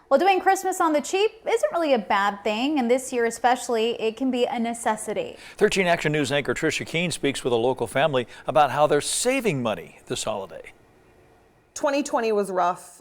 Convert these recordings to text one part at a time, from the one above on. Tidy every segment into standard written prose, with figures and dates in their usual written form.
Well, doing Christmas on the cheap isn't really a bad thing, and this year especially, it can be a necessity. 13 Action News anchor Tricia Kean speaks with a local family about how they're saving money this holiday. 2020 was rough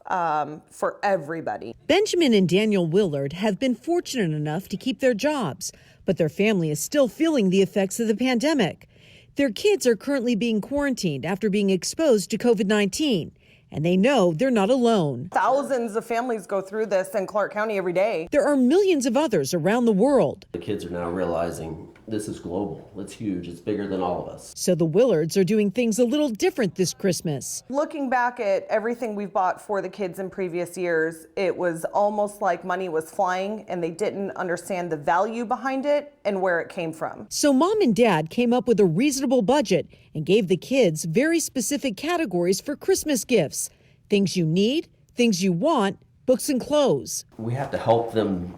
for everybody. Benjamin and Daniel Willard have been fortunate enough to keep their jobs, but their family is still feeling the effects of the pandemic. Their kids are currently being quarantined after being exposed to COVID-19. And they know they're not alone. Thousands of families go through this in Clark County every day. There are millions of others around the world. The kids are now realizing this is global. It's huge. It's bigger than all of us. So the Willards are doing things a little different this Christmas. Looking back at everything we've bought for the kids in previous years, it was almost like money was flying and they didn't understand the value behind it and where it came from. So Mom and Dad came up with a reasonable budget and gave the kids very specific categories for Christmas gifts. Things you need, things you want, books and clothes. We have to help them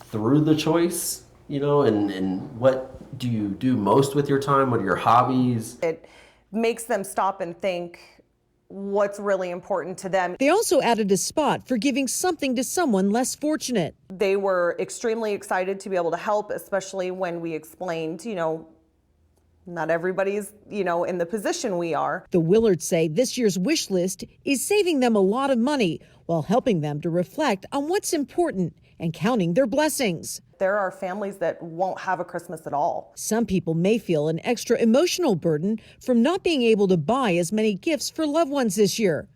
through the choice, and what do you do most with your time? What are your hobbies? It makes them stop and think what's really important to them. They also added a spot for giving something to someone less fortunate. They were extremely excited to be able to help, especially when we explained, not everybody's, in the position we are. The Willards say this year's wish list is saving them a lot of money while helping them to reflect on what's important and counting their blessings. There are families that won't have a Christmas at all. Some people may feel an extra emotional burden from not being able to buy as many gifts for loved ones this year.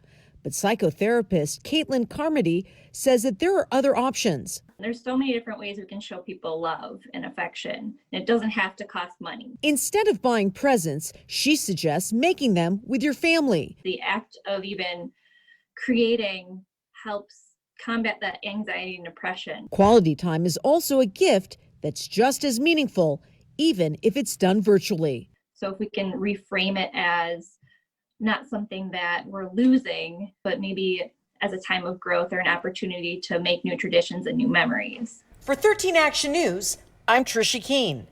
But psychotherapist Caitlin Carmody says that there are other options. There's so many different ways we can show people love and affection. And it doesn't have to cost money. Instead of buying presents, she suggests making them with your family. The act of even creating helps combat that anxiety and depression. Quality time is also a gift that's just as meaningful, even if it's done virtually. So if we can reframe it as not something that we're losing, but maybe as a time of growth or an opportunity to make new traditions and new memories. For 13 Action News, I'm Tricia Kean.